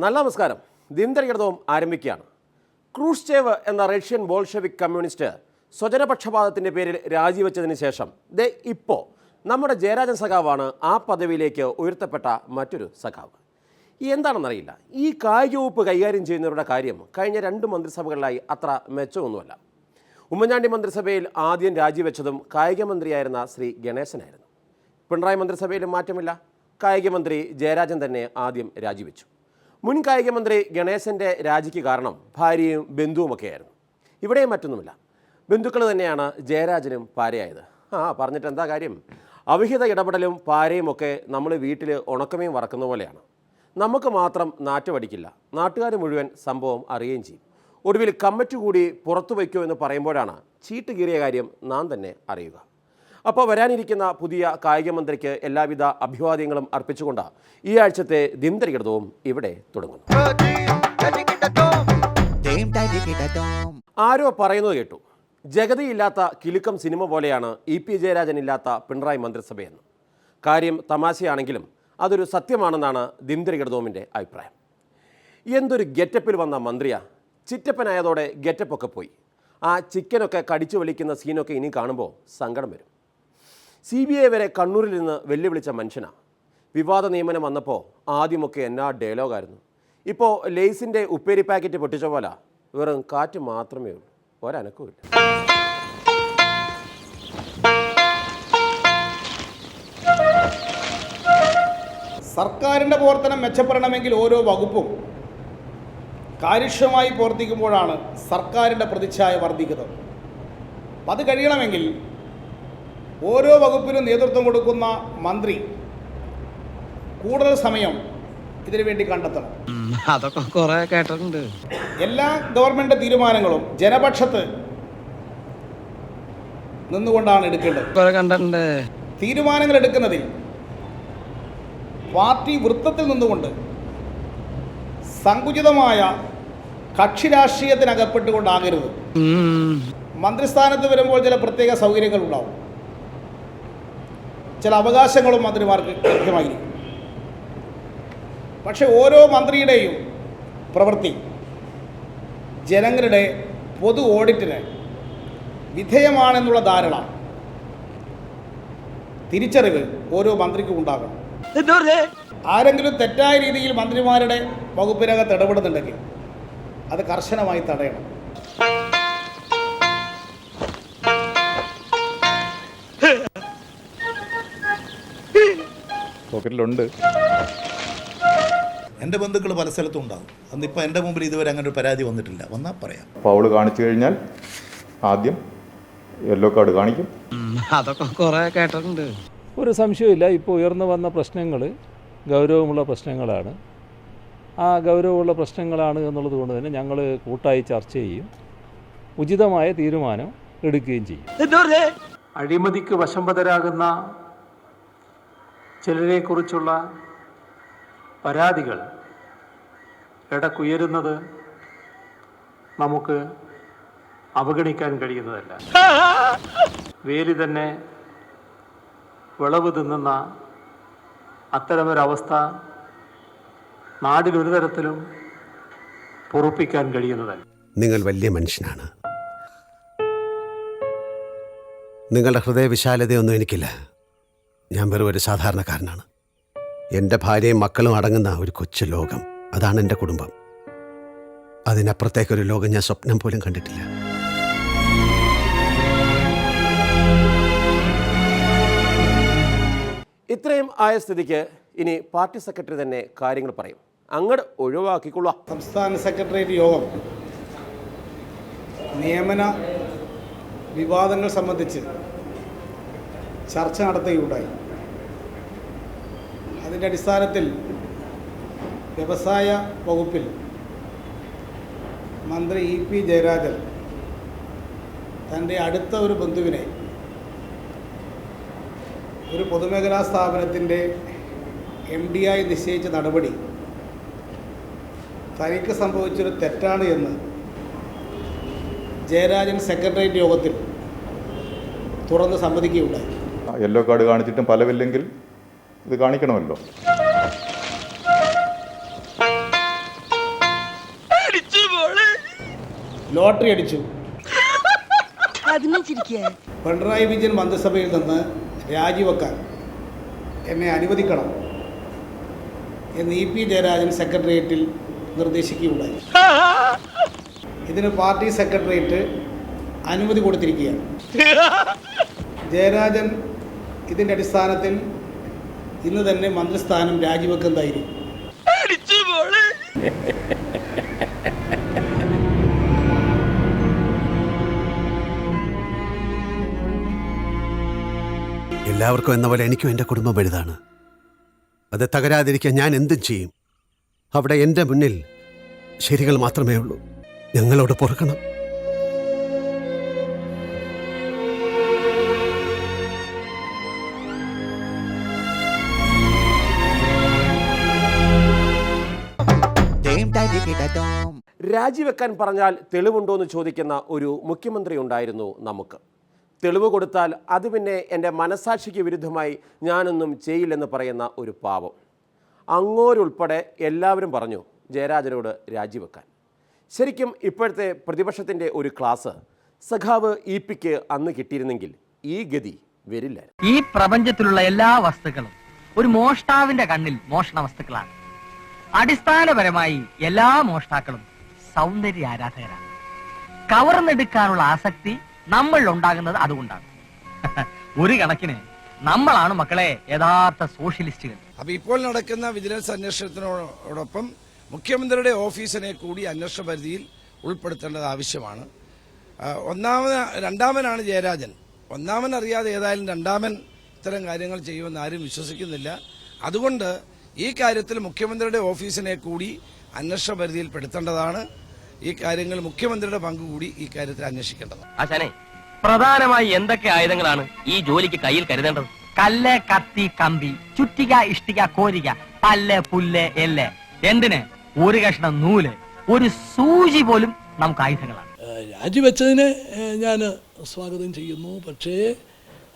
നല്ല നമസ്കാരം. ദിനചര്യവും ആരംഭിക്കുകയാണ്. ക്രൂഷ്ചേവ് എന്ന റഷ്യൻ ബോൾഷെവിക് കമ്മ്യൂണിസ്റ്റ് സ്വജനപക്ഷപാതത്തിൻ്റെ പേരിൽ രാജിവെച്ചതിന് ശേഷം ഇപ്പോൾ നമ്മുടെ ജയരാജൻ സഖാവാണ് ആ പദവിയിലേക്ക് ഉയർത്തപ്പെട്ട മറ്റൊരു സഖാവ്. എന്താണെന്നറിയില്ല, ഈ കായിക വകുപ്പ് കൈകാര്യം ചെയ്യുന്നവരുടെ കാര്യം കഴിഞ്ഞ 2 മന്ത്രിസഭകളിലായി അത്ര മെച്ചമൊന്നുമല്ല. ഉമ്മൻചാണ്ടി മന്ത്രിസഭയിൽ ആദ്യം രാജിവെച്ചതും കായിക മന്ത്രിയായിരുന്ന ശ്രീ ഗണേശനായിരുന്നു. പിണറായി മന്ത്രിസഭയിലും മാറ്റമില്ല. കായിക മന്ത്രി ജയരാജൻ തന്നെ ആദ്യം രാജിവെച്ചു. മുൻ കായിക മന്ത്രി ഗണേശൻ്റെ രാജിക്ക് കാരണം ഭാര്യയും ബന്ധുവുമൊക്കെയായിരുന്നു. ഇവിടെയും മറ്റൊന്നുമില്ല. ബന്ധുക്കൾ തന്നെയാണ് ജയരാജനും പാരയായത്. പറഞ്ഞിട്ട് എന്താ കാര്യം? അവിഹിത ഇടപെടലും പാരയും ഒക്കെ നമ്മൾ വീട്ടിൽ ഉണക്കമീൻ വറക്കുന്ന പോലെയാണ്. നമുക്ക് മാത്രം നാറ്റുപടിക്കില്ല, നാട്ടുകാർ മുഴുവൻ സംഭവം അറിയുകയും ചെയ്യും. ഒടുവിൽ കമ്മിറ്റി കൂടി പുറത്തു വയ്ക്കുമോ എന്ന് പറയുമ്പോഴാണ് ചീട്ട് കീറിയ കാര്യം നാം തന്നെ അറിയുക. അപ്പോൾ വരാനിരിക്കുന്ന പുതിയ കായിക മന്ത്രിക്ക് എല്ലാവിധ അഭിവാദ്യങ്ങളും അർപ്പിച്ചുകൊണ്ട് ഈ ആഴ്ചത്തെ ദിനചര്യവും ഇവിടെ തുടങ്ങുന്നു. ആരോ പറയുന്നത് കേട്ടു, ജഗതിയില്ലാത്ത കിലുക്കം സിനിമ പോലെയാണ് EP ജയരാജൻ ഇല്ലാത്ത പിണറായി മന്ത്രിസഭയെന്ന്. കാര്യം തമാശയാണെങ്കിലും അതൊരു സത്യമാണെന്നാണ് ദിനചര്യമിൻ്റെ അഭിപ്രായം. എന്തൊരു ഗെറ്റപ്പിൽ വന്ന മന്ത്രിയാ! ചിറ്റപ്പനായതോടെ ഗെറ്റപ്പൊക്കെ പോയി. ആ ചിക്കനൊക്കെ കടിച്ചു വലിക്കുന്ന സീനൊക്കെ ഇനി കാണുമ്പോൾ സങ്കടം വരും. CBI വരെ കണ്ണൂരിൽ നിന്ന് വെല്ലുവിളിച്ച മനുഷ്യനാണ്. വിവാദ നിയമനം വന്നപ്പോൾ ആദ്യമൊക്കെ എന്നാ ഡയലോഗായിരുന്നു. ഇപ്പോൾ ലേസിൻ്റെ ഉപ്പേരി പാക്കറ്റ് പൊട്ടിച്ച പോലെ വെറും കാറ്റ് മാത്രമേ ഉള്ളൂ, ഒരനക്കമില്ല. സർക്കാരിൻ്റെ പ്രവർത്തനം മെച്ചപ്പെടണമെങ്കിൽ ഓരോ വകുപ്പും കാര്യക്ഷമമായി പ്രവർത്തിക്കുമ്പോഴാണ് സർക്കാരിൻ്റെ പ്രതിച്ഛായ വർദ്ധിക്കുന്നത്. അത് കഴിയണമെങ്കിൽ ഓരോ വകുപ്പിനും നേതൃത്വം കൊടുക്കുന്ന മന്ത്രി കൂടുതൽ സമയം ഇതിനു വേണ്ടി കണ്ടെത്തണം. അതൊക്കെ കുറെ കേട്ടിട്ടുണ്ട്. എല്ലാ ഗവൺമെൻറ് തീരുമാനങ്ങളും ജനപക്ഷത്ത് നിന്നുകൊണ്ടാണ് എടുക്കേണ്ടത്. തീരുമാനങ്ങൾ എടുക്കുന്നതിൽ പാർട്ടി വൃത്തത്തിൽ നിന്നുകൊണ്ട് സങ്കുചിതമായ കക്ഷി രാഷ്ട്രീയത്തിനകപ്പെട്ടുകൊണ്ടാകരുത്. മന്ത്രിസ്ഥാനത്ത് വരുമ്പോൾ ചില പ്രത്യേക സൗകര്യങ്ങൾ ഉണ്ടാവും, ചില അവകാശങ്ങളും മന്ത്രിമാർക്ക് ലഭ്യമായിരിക്കും. പക്ഷെ ഓരോ മന്ത്രിയുടെയും പ്രവൃത്തി ജനങ്ങളുടെ പൊതു ഓഡിറ്റിന് വിധേയമാണെന്നുള്ള ധാരണ, തിരിച്ചറിവ് ഓരോ മന്ത്രിക്കും ഉണ്ടാകണം. ആരെങ്കിലും തെറ്റായ രീതിയിൽ മന്ത്രിമാരുടെ വകുപ്പിനകത്ത് ഇടപെടുന്നുണ്ടെങ്കിൽ അത് കർശനമായി തടയണം. പോക്കറ്റിലുണ്ട്. എൻ്റെ ബന്ധുക്കൾ പല സ്ഥലത്തും ഉണ്ടാകും. അന്നിപ്പോൾ എൻ്റെ മുമ്പിൽ ഇതുവരെ അങ്ങനെ ഒരു പരാതി വന്നിട്ടില്ല. വന്നാൽ പറയാം. ഫൗള് കാണിച്ചു കഴിഞ്ഞാൽ ആദ്യം യെല്ലോ കാർഡ് കാണിക്കും. അതൊക്കെ കുറെ കേട്ടിട്ടുണ്ട്. ഒരു സംശയമില്ല, ഇപ്പോൾ ഉയർന്നു വന്ന പ്രശ്നങ്ങൾ ഗൗരവമുള്ള പ്രശ്നങ്ങളാണ്. ആ ഗൗരവമുള്ള പ്രശ്നങ്ങളാണ് എന്നുള്ളത് കൊണ്ട് തന്നെ ഞങ്ങൾ കൂട്ടായി ചർച്ച ചെയ്യും, ഉചിതമായ തീരുമാനം എടുക്കുകയും ചെയ്യും. അഴിമതിക്ക് വശംവദരാകുന്ന ചിലരെക്കുറിച്ചുള്ള പരാതികൾ ഇടക്കുയരുന്നത് നമുക്ക് അവഗണിക്കാൻ കഴിയുന്നതല്ല. വേലി തന്നെ വിളവ് തിന്നുന്ന അത്തരമൊരവസ്ഥ നാടിനൊരു തരത്തിലും പൊറുപ്പിക്കാൻ കഴിയുന്നതല്ല. നിങ്ങൾ വലിയ മനുഷ്യനാണ്. നിങ്ങളുടെ ഹൃദയവിശാലതയൊന്നും എനിക്കില്ല. ഞാൻ വെറും ഒരു സാധാരണക്കാരനാണ്. എൻ്റെ ഭാര്യയും മക്കളും അടങ്ങുന്ന ഒരു കൊച്ചു ലോകം, അതാണ് എൻ്റെ കുടുംബം. അതിനപ്പുറത്തേക്കൊരു ലോകം ഞാൻ സ്വപ്നം പോലും കണ്ടിട്ടില്ല. ഇത്രയും ആയ സ്ഥിതിക്ക് ഇനി പാർട്ടി സെക്രട്ടറി തന്നെ കാര്യങ്ങൾ പറയും. അങ്ങോട്ട് ഒഴിവാക്കിക്കൊള്ളുക. സംസ്ഥാന സെക്രട്ടേറിയറ്റ് യോഗം നിയമന വിവാദങ്ങൾ സംബന്ധിച്ച് ചർച്ച നടത്തുകയുണ്ടായി. അതിൻ്റെ അടിസ്ഥാനത്തിൽ വ്യവസായ വകുപ്പിൽ മന്ത്രി EP ജയരാജൻ തൻ്റെ അടുത്ത ഒരു ബന്ധുവിനെ ഒരു പൊതുമേഖലാ സ്ഥാപനത്തിൻ്റെ MD ആയി നിശ്ചയിച്ച നടപടി തനിക്ക് സംഭവിച്ചൊരു തെറ്റാണ് എന്ന് ജയരാജൻ സെക്രട്ടേറിയറ്റ് യോഗത്തിൽ തുറന്ന് സമ്മതിക്കുകയുണ്ടായി. യെല്ലോ കാർഡ് കാണിച്ചിട്ടും ഫലമില്ലെങ്കിൽ ഇത് കാണിക്കണമല്ലോ. ലോട്ടറി അടിച്ചു. പിണറായി വിജയൻ മന്ത്രിസഭയിൽ നിന്ന് രാജിവെക്കാൻ എന്നെ അനുവദിക്കണം എന്ന് ഇ പി ജയരാജൻ സെക്രട്ടേറിയറ്റിൽ നിർദ്ദേശിക്കുകയുണ്ടായി. ഇതിന് പാർട്ടി സെക്രട്ടേറിയറ്റ് അനുമതി കൊടുത്തിരിക്കുകയാണ്. ജയരാജൻ ഇതിൻ്റെ അടിസ്ഥാനത്തിൽ ഇന്ന് തന്നെ മന്ത്രിസ്ഥാനം രാജിവെക്കുന്നതായിരിക്കും. എല്ലാവർക്കും എന്ന പോലെ എനിക്കും എൻ്റെ കുടുംബം വലുതാണ്. അത് തകരാതിരിക്കാൻ ഞാൻ എന്തും ചെയ്യും. അവിടെ എൻ്റെ മുന്നിൽ ശരികൾ മാത്രമേ ഉള്ളൂ. ഞങ്ങളോട് പൊറുക്കണം. രാജിവെക്കാൻ പറഞ്ഞാൽ തെളിവുണ്ടോയെന്ന് ചോദിക്കുന്ന ഒരു മുഖ്യമന്ത്രി ഉണ്ടായിരുന്നു നമുക്ക്. തെളിവ് കൊടുത്താൽ അത് പിന്നെ എൻ്റെ മനസാക്ഷിക്ക് വിരുദ്ധമായി ഞാനൊന്നും ചെയ്യില്ലെന്ന് പറയുന്ന ഒരു പാവം. അങ്ങോരുൾപ്പെടെ എല്ലാവരും പറഞ്ഞു ജയരാജനോട് രാജിവെക്കാൻ. ശരിക്കും ഇപ്പോഴത്തെ പ്രതിപക്ഷത്തിൻ്റെ ഒരു ക്ലാസ് സഖാവ് ഇ പിക്ക് അന്ന് കിട്ടിയിരുന്നെങ്കിൽ ഈ ഗതി വരില്ല. ഈ പ്രപഞ്ചത്തിലുള്ള എല്ലാ വസ്തുക്കളും ഒരു മോഷ്ടാവിന്റെ കണ്ണിൽ മോഷണ വസ്തുക്കളാണ്. അടിസ്ഥാനപരമായി എല്ലാ മോഷ്ടാക്കളും സൗന്ദര്യ ആരാധകരാണ്. കവർന്നെടുക്കാനുള്ള ആസക്തി നമ്മളിൽ ഉണ്ടാകുന്നത് അതുകൊണ്ടാണ്. ഒരു കണക്കിന് നമ്മളാണ് മക്കളെ യഥാർത്ഥ സോഷ്യലിസ്റ്റുകൾ. അപ്പൊ ഇപ്പോൾ നടക്കുന്ന വിജിലൻസ് അന്വേഷണത്തിനോടൊപ്പം മുഖ്യമന്ത്രിയുടെ ഓഫീസിനെ കൂടി അന്വേഷണ പരിധിയിൽ ഉൾപ്പെടുത്തേണ്ടത് ആവശ്യമാണ്. രണ്ടാമനാണ് ജയരാജൻ. ഒന്നാമൻ അറിയാതെ ഏതായാലും രണ്ടാമൻ ഇത്തരം കാര്യങ്ങൾ ചെയ്യുമെന്ന് ആരും വിശ്വസിക്കുന്നില്ല. അതുകൊണ്ട് ഈ കാര്യത്തിൽ മുഖ്യമന്ത്രിയുടെ ഓഫീസിനെ കൂടി അന്വേഷണ പരിധിയിൽ പെടുത്തേണ്ടതാണ്. ഈ കാര്യങ്ങൾ മുഖ്യമന്ത്രിയുടെ പങ്ക് കൂടി ഈ കാര്യത്തിൽ അന്വേഷിക്കേണ്ടതാണ്. ആശാനെ, പ്രധാനമായി എന്തൊക്കെ ആയുധങ്ങളാണ് ഈ ജോലിക്ക് കയ്യിൽ കരുതേണ്ടത്? കല്ല്, കത്തി, കമ്പി, ചുറ്റിക, ഇഷ്ടിക, കോരിക, പല്ല്, പുല്ല്, എല്ല്, എന്തിന് ഒരു കഷ്ണം നൂല്, ഒരു സൂചി പോലും നമുക്ക് ആയുധങ്ങളാണ്. രാജിവെച്ചതിനെ ഞാൻ സ്വാഗതം ചെയ്യുന്നു. പക്ഷേ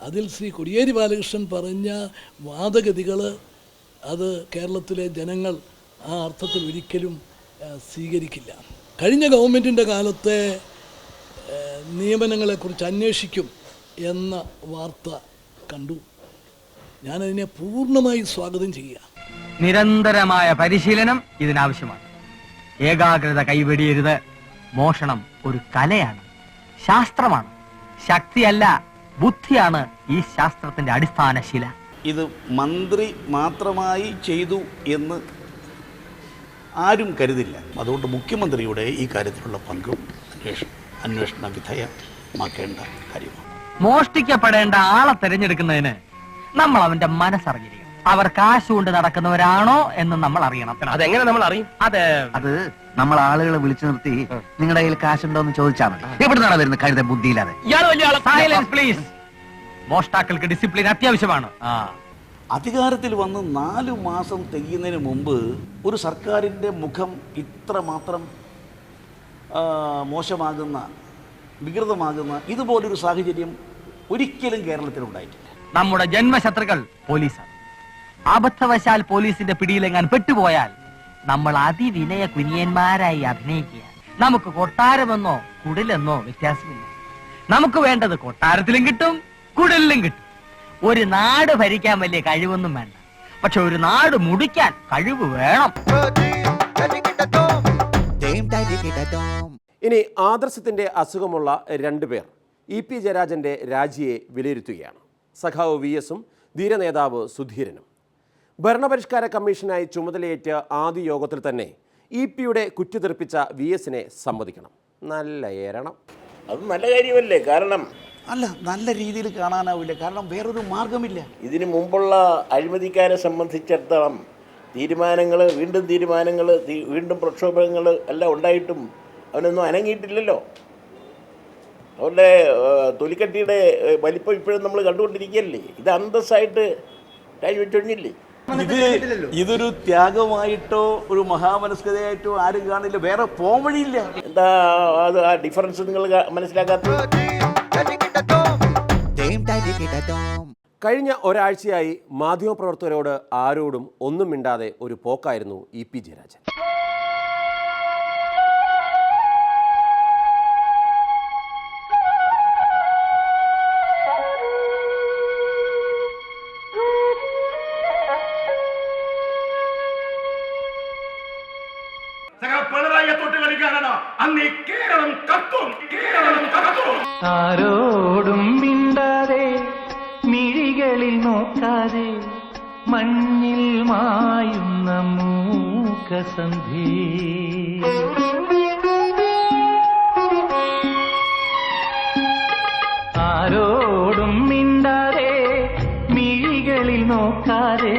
അതിൽ ശ്രീ കോടിയേരി ബാലകൃഷ്ണൻ പറഞ്ഞ വാദഗതികൾ അത് കേരളത്തിലെ ജനങ്ങൾ ആ അർത്ഥത്തിൽ ഒരിക്കലും സ്വീകരിക്കില്ല. കഴിഞ്ഞ ഗവൺമെൻറ്റിൻ്റെ കാലത്തെ നിയമനങ്ങളെക്കുറിച്ച് അന്വേഷിക്കും എന്ന വാർത്ത കണ്ടു. ഞാനതിനെ പൂർണ്ണമായി സ്വാഗതം ചെയ്യുക. നിരന്തരമായ പരിശീലനം ഇതിനാവശ്യമാണ്. ഏകാഗ്രത കൈവെടിയരുത്. മോഷണം ഒരു കലയാണ്, ശാസ്ത്രമാണ്. ശക്തിയല്ല, ബുദ്ധിയാണ് ഈ ശാസ്ത്രത്തിന്റെ അടിസ്ഥാന ശില. ഇത് മന്ത്രി മാത്രമായി ചെയ്തു എന്ന് ആരും കരുതില്ല. അതുകൊണ്ട് മുഖ്യമന്ത്രിയുടെ ഈ കാര്യത്തിലുള്ള പങ്കും അന്വേഷണ വിധേയമാക്കേണ്ട കാര്യമാണ്. മോഷ്ടിക്കപ്പെടേണ്ട ആളെ തിരഞ്ഞെടുക്കുന്നതിന് നമ്മൾ അവന്റെ മനസ്സറിഞ്ഞിരിക്കണം. അവർ കാശ് കൊണ്ട് നടക്കുന്നവരാണോ എന്ന് നമ്മൾ അറിയണം. അതെങ്ങനെ നമ്മൾ അറിയും? അത് നമ്മൾ ആളുകളെ വിളിച്ചു നിർത്തി നിങ്ങളുടെ കയ്യിൽ കാശുണ്ടോ എന്ന് ചോദിച്ചാൽ മതി. എവിടുന്നാണ് വരുന്നത് കരുത ബുദ്ധിയില്ലാതെ? Silence please. മോഷ്ടാക്കൾക്ക് ഡിസിപ്ലിൻ അത്യാവശ്യമാണ്. അധികാരത്തിൽ വന്ന് 4 മാസം തികയുന്നതിന് മുമ്പ് ഒരു സർക്കാരിൻ്റെ മുഖം ഇത്രമാത്രം മോശമാകുന്ന, വികൃതമാകുന്ന ഇതുപോലൊരു സാഹചര്യം ഒരിക്കലും കേരളത്തിലുണ്ടായിട്ടില്ല. നമ്മുടെ ജന്മശത്രുക്കൾ പോലീസാണ്. അബദ്ധവശാൽ പോലീസിന്റെ പിടിയിലെങ്ങാൻ പെട്ടുപോയാൽ നമ്മൾ അതിവിനയ കുനിയന്മാരായി അഭിനയിക്കുക. നമുക്ക് കൊട്ടാരമെന്നോ കുടിലെന്നോ വ്യത്യാസമില്ല. നമുക്ക് വേണ്ടത് കൊട്ടാരത്തിലും കിട്ടും, കുടിലും കിട്ടും. ഒരു നാട് ഭരിക്കാൻ വലിയ കഴിവൊന്നും വേണ്ട, പക്ഷെ ഒരു നാട് മുടിക്കാൻ കഴിവ് വേണം. ഇനി ആദർശത്തിൻ്റെ അസുഖമുള്ള 2 പേർ ഇ പി ജയരാജൻ്റെ രാജിയെ വിലയിരുത്തുകയാണ്. സഖാവ് VS-ഉം ധീരനേതാവ് സുധീരനും. ഭരണപരിഷ്കാര കമ്മീഷനായി ചുമതലയേറ്റ ആദ്യ യോഗത്തിൽ തന്നെ ഇ പിയുടെ കുറ്റിതെറിപ്പിച്ച VS-നെ സമ്മതിക്കണം. നല്ല ഏരണം. അത് നല്ല കാര്യമല്ലേ? കാരണം അല്ല, നല്ല രീതിയിൽ കാണാനാവില്ല. കാരണം വേറൊരു മാർഗമില്ല. ഇതിനു മുമ്പുള്ള അഴിമതിക്കാരെ സംബന്ധിച്ചിടത്തോളം തീരുമാനങ്ങൾ വീണ്ടും പ്രക്ഷോഭങ്ങൾ എല്ലാം ഉണ്ടായിട്ടും അവനൊന്നും അനങ്ങിയിട്ടില്ലല്ലോ. അവരുടെ തൊലിക്കട്ടിയുടെ വലിപ്പം ഇപ്പോഴും നമ്മൾ കണ്ടുകൊണ്ടിരിക്കുകയല്ലേ. ഇത് അന്തസ്സായിട്ട് രാജിവെച്ചൊഴിഞ്ഞില്ലേ? ഇതൊരു ത്യാഗമായിട്ടോ ഒരു മഹാമനസ്കതയായിട്ടോ ആരും കാണില്ല. വേറെ പോംവഴിയില്ല. എന്താ അത് ആ ഡിഫറൻസ് നിങ്ങൾ മനസ്സിലാക്കാത്തത്? കഴിഞ്ഞ ഒരാഴ്ചയായി മാധ്യമപ്രവർത്തകരോട് ആരോടും ഒന്നും മിണ്ടാതെ ഒരു പോക്കായിരുന്നു ഇ പി ജയരാജൻ. നോക്കാതെ മഞ്ഞിൽ മായുന്ന മൂകസന്ധി ആരോടും മിണ്ടാതെ മിഴികളിൽ നോക്കാതെ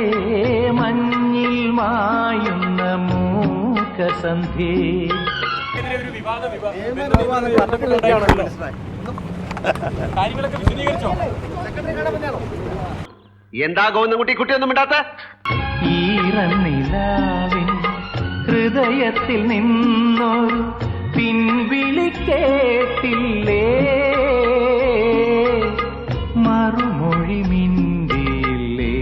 മഞ്ഞിൽ മായുന്ന മൂകസന്ധി എന്താ ഗോവിന്ദൻകുട്ടി കുട്ടിയൊന്നും ഇണ്ടാത്ത ഈറന്നിലാവിൻ ഹൃദയത്തിൽ നിന്നൊരു പിൻവിളി കേട്ടില്ലേ മറുമൊഴി മിണ്ടിയില്ലേ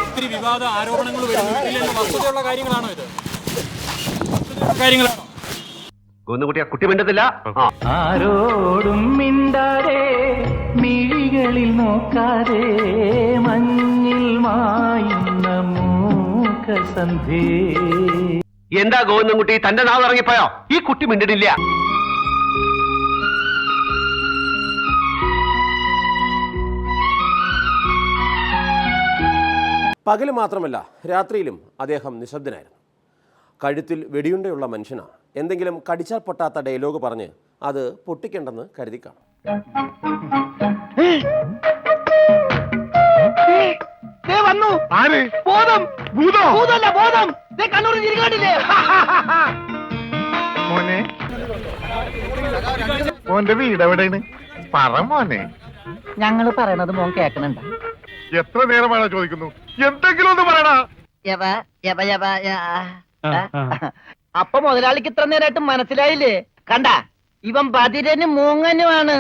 ഒത്തിരി വിവാദ ആരോപണങ്ങൾ വരുന്നു വസ്തുതയുള്ള കാര്യങ്ങളാണോ ഇത് കാര്യങ്ങളാണോ ഗോവിന്ദൻകുട്ടി ആ കുട്ടി മിണ്ടത്തില്ല ആരോടും മിണ്ടാതെ മിഴികളിൽ നോക്കാതെ മഞ്ഞിൽ മായുന്ന മൂകസന്ധി എന്താ ഗോവിന്ദൻകുട്ടി തന്റെ നാവ് ഇറങ്ങിപ്പോയോ ഈ കുട്ടി മിണ്ടിട്ടില്ല പകല് മാത്രമല്ല രാത്രിയിലും അദ്ദേഹം നിശബ്ദനായിരുന്നു. കഴുത്തിൽ വെടിയുണ്ടയുള്ള മനുഷ്യനാണ്. എന്തെങ്കിലും കടിച്ചാൽ പൊട്ടാത്ത ഡയലോഗ് പറഞ്ഞ് അത് പൊട്ടിക്കേണ്ടെന്ന് കരുതി കാണും. വന്നു ബോധം ഭൂതമല്ല ബോധം കണ്ണൂർ ചിരിക്കാണ്ടില്ലേ മോനെ മോന്റെ വീട് എവിടെയാണ് പറ മോനെ. ഞങ്ങള് പറയണത് മോൻ കേക്കണുണ്ട എത്ര നേരമാണ് ചോദിക്കുന്നു എന്തെങ്കിലും ഒന്ന് പറയണ. അപ്പൊ മുതലാളിക്ക് ഇത്ര നേരമായിട്ട് മനസ്സിലായില്ലേ? കണ്ട ഇവൻ ബദിരനും മൂങ്ങനുമാണ്.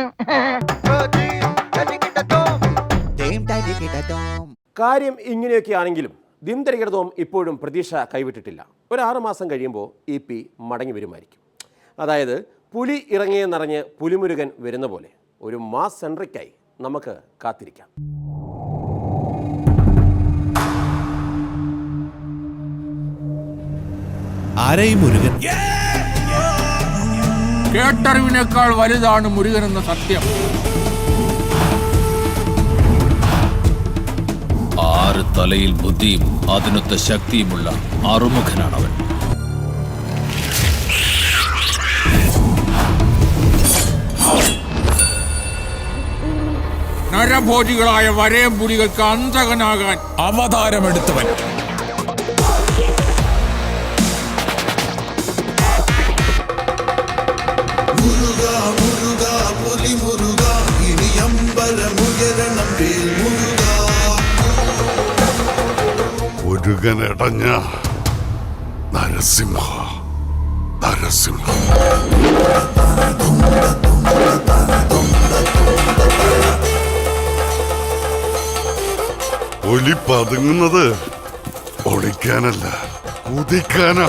കാര്യം ഇങ്ങനെയൊക്കെയാണെങ്കിലും ദിംതരികിടതോം ഇപ്പോഴും പ്രതീക്ഷ കൈവിട്ടിട്ടില്ല. ഒരു 6 മാസം കഴിയുമ്പോൾ EP മടങ്ങി വരുമായിരിക്കും. അതായത് പുലി ഇറങ്ങിയെന്നറിഞ്ഞ് പുലിമുരുകൻ വരുന്ന പോലെ ഒരു മാസ് സെൻട്രിക്കായി നമുക്ക് കാത്തിരിക്കാം. ആരെയും മുരുകൻ കേട്ടറിവിനേക്കാൾ വലുതാണ് മുരുകൻ എന്ന സത്യം. 6 തലയിൽ ബുദ്ധിയും അതിനൊത്ത ശക്തിയുമുള്ള അറുമുഖനാണവൻ. നരഭോജികളായ വരയം പുലികൾക്ക് അന്തകനാകാൻ അവതാരമെടുത്തവൻ. മുരുകനടഞ്ഞ നരസിംഹ നരസിംഹ. ഒലി പതുങ്ങുന്നത് ഒളിക്കാനല്ല കുതിക്കാനാ.